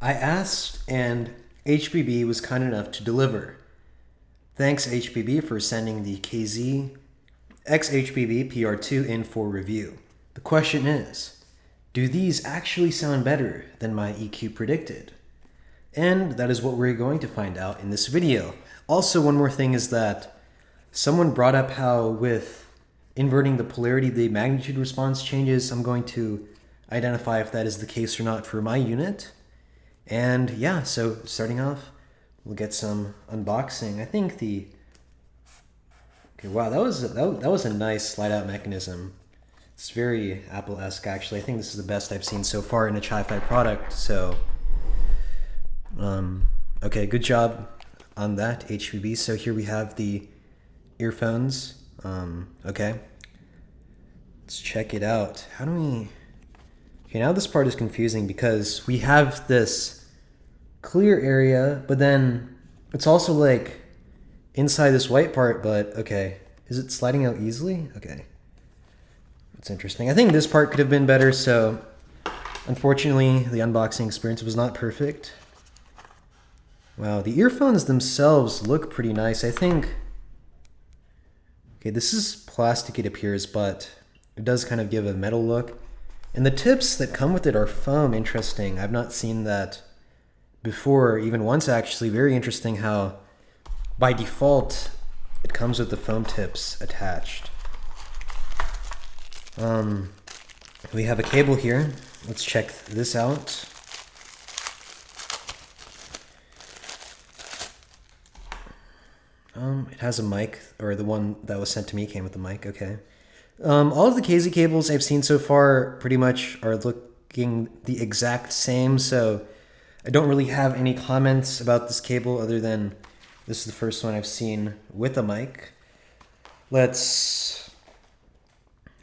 I asked, and HBB was kind enough to deliver. Thanks, HBB, for sending the KZ HBB PR2 in for review. The question is, do these actually sound better than my EQ predicted? And that is what we're going to find out in this video. Also, one more thing is that someone brought up how with inverting the polarity, the magnitude response changes. I'm going to identify if that is the case or not for my unit. And yeah, so starting off, we'll get some unboxing. I think okay, wow, that was a nice slide out mechanism. It's very Apple-esque, actually. I think this is the best I've seen so far in a Chi-Fi product. So, okay, good job on that, HBB. So here we have the earphones. Okay, let's check it out. How do we? Okay, now this part is confusing because we have this clear area, but then it's also like inside this white part, but okay. Is it sliding out easily? Okay. That's interesting. I think this part could have been better, so unfortunately the unboxing experience was not perfect. Wow, the earphones themselves look pretty nice. I think, okay, this is plastic it appears, but it does kind of give a metal look. And the tips that come with it are foam. Interesting. I've not seen that before, even once actually. Very interesting how by default it comes with the foam tips attached. We have a cable here. Let's check this out. It has a mic, or the one that was sent to me came with the mic. Okay. All of the KZ cables I've seen so far pretty much are looking the exact same, so I don't really have any comments about this cable other than this is the first one I've seen with a mic.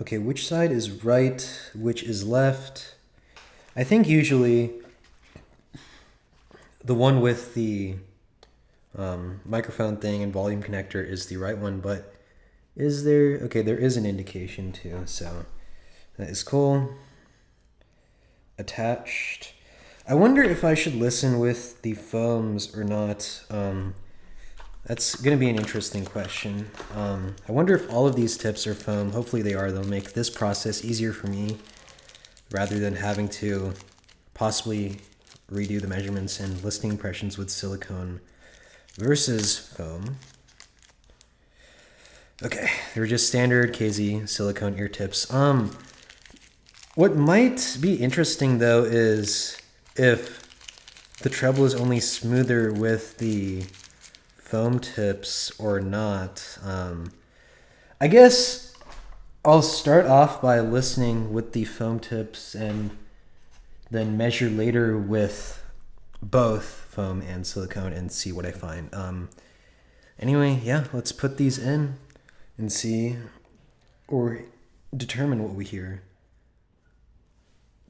Okay, which side is right, which is left? I think usually the one with the microphone thing and volume connector is the right one, but is there? Okay, there is an indication too, so that is cool. Attached. I wonder if I should listen with the foams or not. That's going to be an interesting question. I wonder if all of these tips are foam. Hopefully they are. They'll make this process easier for me rather than having to possibly redo the measurements and listening impressions with silicone versus foam. Okay, they're just standard KZ silicone ear tips. What might be interesting though is if the treble is only smoother with the foam tips or not. I guess I'll start off by listening with the foam tips and then measure later with both foam and silicone and see what I find. Anyway, yeah, let's put these in and see or determine what we hear.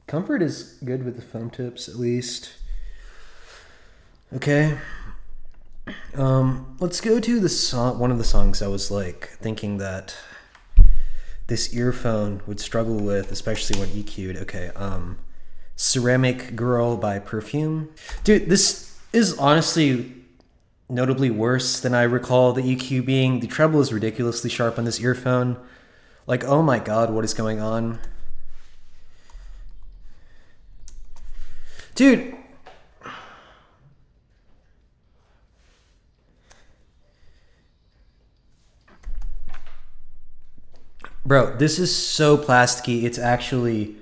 Comfort is good with the foam tips, at least. Okay. Let's go to the song. One of the songs I was like thinking that this earphone would struggle with, especially when EQ'd. Okay. Ceramic Girl by Perfume. Dude, this is honestly notably worse than I recall the EQ being. The treble is ridiculously sharp on this earphone. Like, oh my god, what is going on? Dude. Bro, this is so plasticky. It's actually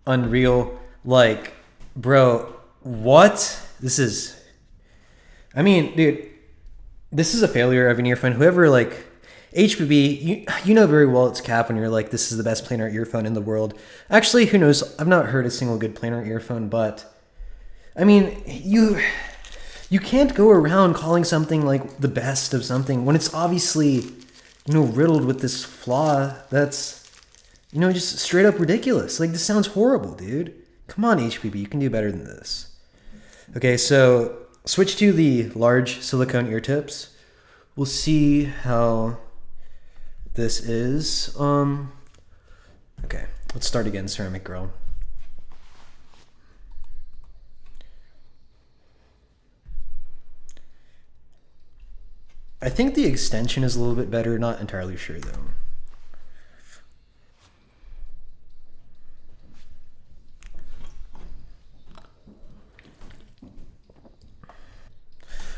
unreal. Like, bro, what? This is... I mean, dude, this is a failure of an earphone. Whoever, like, HBB, you know very well it's cap when you're like, this is the best planar earphone in the world. Actually, who knows? I've not heard a single good planar earphone, but, I mean, you can't go around calling something, like, the best of something when it's obviously, riddled with this flaw that's, just straight up ridiculous. Like, this sounds horrible, dude. Come on, HBB, you can do better than this. Okay, so switch to the large silicone ear tips. We'll see how this is. Okay, let's start again, Ceramic Girl. I think the extension is a little bit better, not entirely sure though.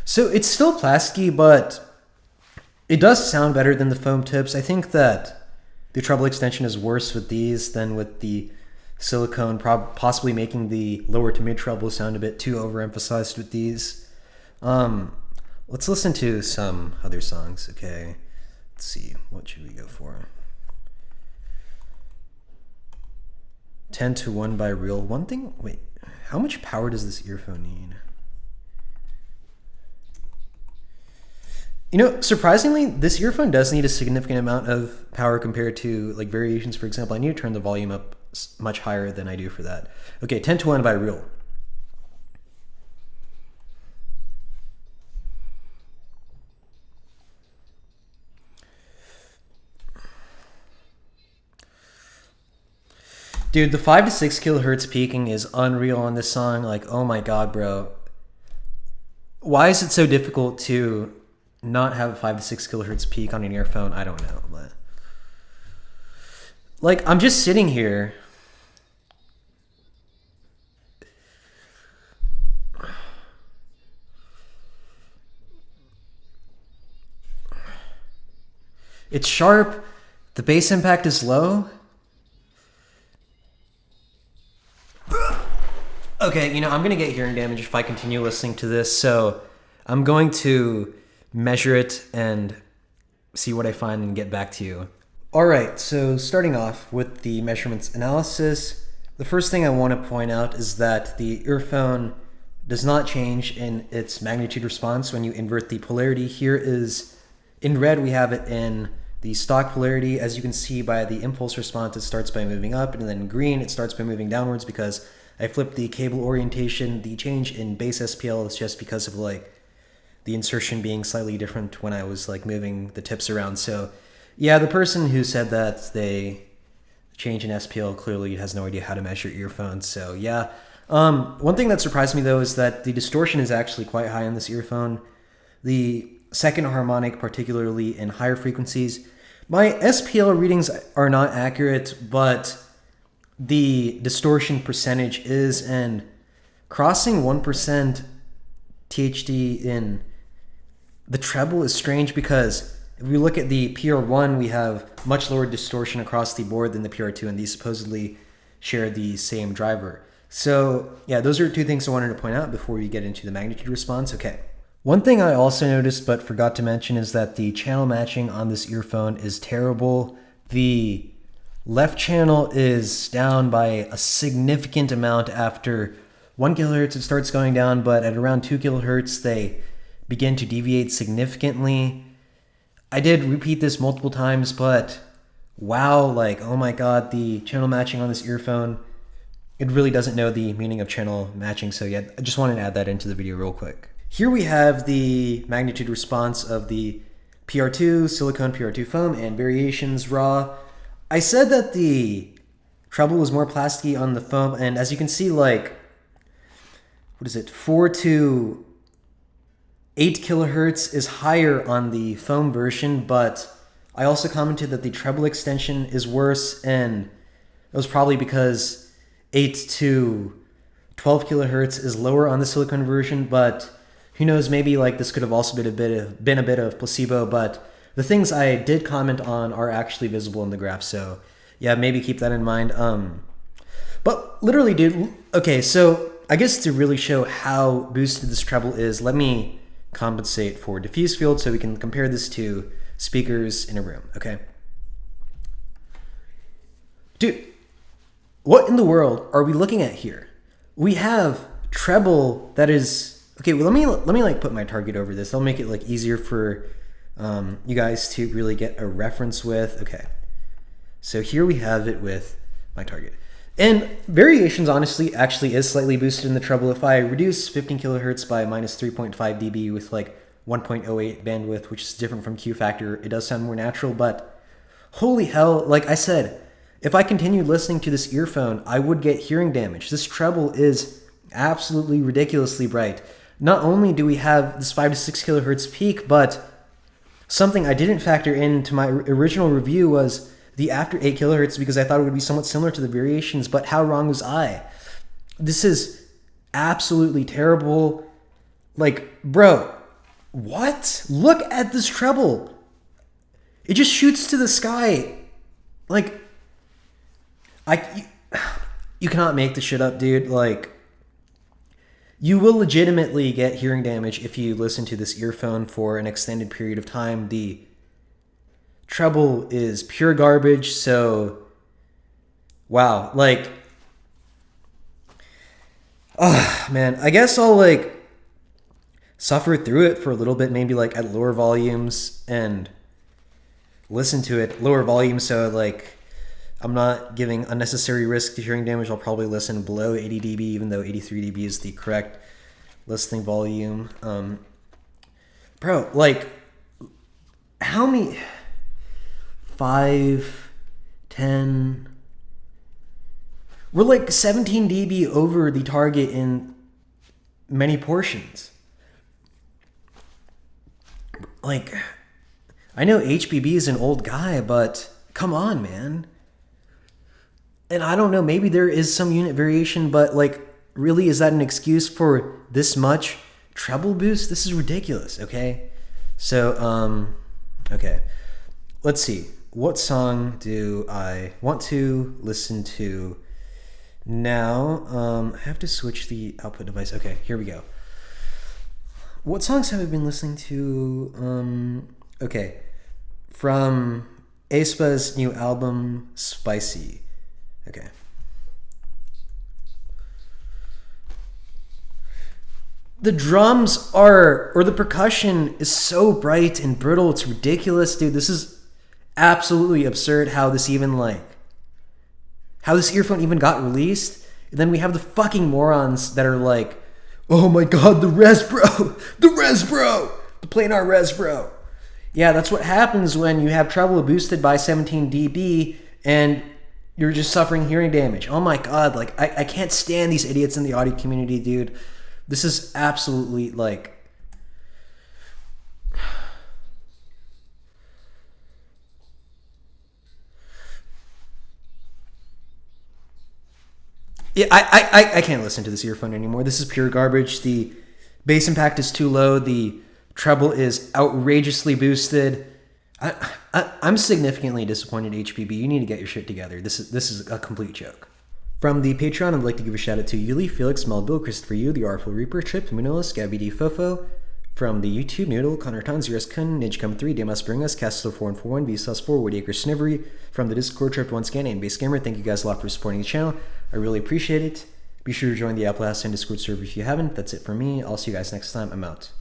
So it's still plasticky, but it does sound better than the foam tips. I think that the treble extension is worse with these than with the silicone, possibly making the lower to mid treble sound a bit too overemphasized with these. Let's listen to some other songs, okay? Let's see, what should we go for? 10-1 by Real. One thing, wait, how much power does this earphone need? You know, surprisingly, this earphone does need a significant amount of power compared to like variations. For example, I need to turn the volume up much higher than I do for that. Okay, 10-1 by Real. Dude, the 5 to 6 kilohertz peaking is unreal on this song. Like, oh my god, bro. Why is it so difficult to not have a 5 to 6 kilohertz peak on an earphone? I don't know, but like, I'm just sitting here. It's sharp. The bass impact is low. Okay, you know, I'm gonna get hearing damage if I continue listening to this, so I'm going to measure it and see what I find and get back to you. All right, so starting off with the measurements analysis, the first thing I want to point out is that the earphone does not change in its magnitude response when you invert the polarity. Here is, in red, we have it in the stock polarity. As you can see by the impulse response, it starts by moving up, and then in green, it starts by moving downwards because I flipped the cable orientation. The change in base SPL is just because of like the insertion being slightly different when I was like moving the tips around. So yeah, the person who said that they change in SPL clearly has no idea how to measure earphones. So yeah. One thing that surprised me though is that the distortion is actually quite high in this earphone. The second harmonic, particularly in higher frequencies. My SPL readings are not accurate, but the distortion percentage is, and crossing 1% THD in the treble is strange because if we look at the PR1, we have much lower distortion across the board than the PR2, and these supposedly share the same driver. So yeah, those are two things I wanted to point out before we get into the magnitude response. Okay. One thing I also noticed but forgot to mention is that the channel matching on this earphone is terrible. The left channel is down by a significant amount. After 1 kilohertz it starts going down, but at around 2 kilohertz they begin to deviate significantly. I did repeat this multiple times, but wow, like, oh my god, the channel matching on this earphone, it really doesn't know the meaning of channel matching. So yeah, I just wanted to add that into the video real quick. Here we have the magnitude response of the PR2, silicone PR2 foam, and variations raw. I said that the treble was more plasticky on the foam, and as you can see, like, what is it, 4 to 8 kilohertz is higher on the foam version, but I also commented that the treble extension is worse, and it was probably because 8 to 12 kilohertz is lower on the silicone version, but who knows, maybe like this could have also been a bit of placebo, but the things I did comment on are actually visible in the graph, so yeah, maybe keep that in mind. But literally, dude, okay, so I guess to really show how boosted this treble is, let me compensate for diffuse field so we can compare this to speakers in a room, okay? Dude, what in the world are we looking at here? We have treble that is, okay, well, let me like put my target over this. I'll make it like easier for you guys to really get a reference with. Okay, so here we have it with my target. And variations honestly actually is slightly boosted in the treble. If I reduce 15 kilohertz by minus 3.5 dB with like 1.08 bandwidth, which is different from Q factor, it does sound more natural, but holy hell, like I said, if I continued listening to this earphone, I would get hearing damage. This treble is absolutely ridiculously bright. Not only do we have this 5 to 6 kilohertz peak, but something I didn't factor into my original review was the after 8 kilohertz because I thought it would be somewhat similar to the variations, but how wrong was I? This is absolutely terrible. Like, bro, what? Look at this treble. It just shoots to the sky. Like, you cannot make this shit up, dude. Like, you will legitimately get hearing damage if you listen to this earphone for an extended period of time. The treble is pure garbage, so wow. Like, man, I guess I'll like suffer through it for a little bit, maybe like at lower volumes and listen to it lower volume, so like I'm not giving unnecessary risk to hearing damage. I'll probably listen below 80 dB, even though 83 dB is the correct listening volume. Bro, like, how many? 5, 10. We're like 17 dB over the target in many portions. Like, I know HBB is an old guy, but come on, man. And I don't know, maybe there is some unit variation, but like, really, is that an excuse for this much treble boost? This is ridiculous, okay? So, okay. Let's see. What song do I want to listen to now? I have to switch the output device. Okay, here we go. What songs have I been listening to? Okay. From aespa's new album, Spicy. Okay. The drums are, or the percussion is so bright and brittle, it's ridiculous, dude. This is absolutely absurd how this earphone even got released. And then we have the fucking morons that are like, oh my god, the res bro, the planar res bro. Yeah, that's what happens when you have treble boosted by 17 dB and you're just suffering hearing damage. Oh my god, like, I can't stand these idiots in the audio community, dude. This is absolutely, like... Yeah, I can't listen to this earphone anymore. This is pure garbage. The bass impact is too low. The treble is outrageously boosted. I'm significantly disappointed, HBB. You need to get your shit together. This is a complete joke. From the Patreon, I'd like to give a shout out to Yuli, Felix, Melville, Christopher Yu, The Artful Reaper, Trip, Munolis, Gabby D. Fofo. From the YouTube, Noodle, Connor Ton, Zeros Kun, Nidgecom 3, Damas Bringas, Castle4141, Vsauce4, Woodacre Snivery. From the Discord, Trip once again, and Base Gamer, thank you guys a lot for supporting the channel. I really appreciate it. Be sure to join the Apple House and Discord server if you haven't. That's it for me. I'll see you guys next time. I'm out.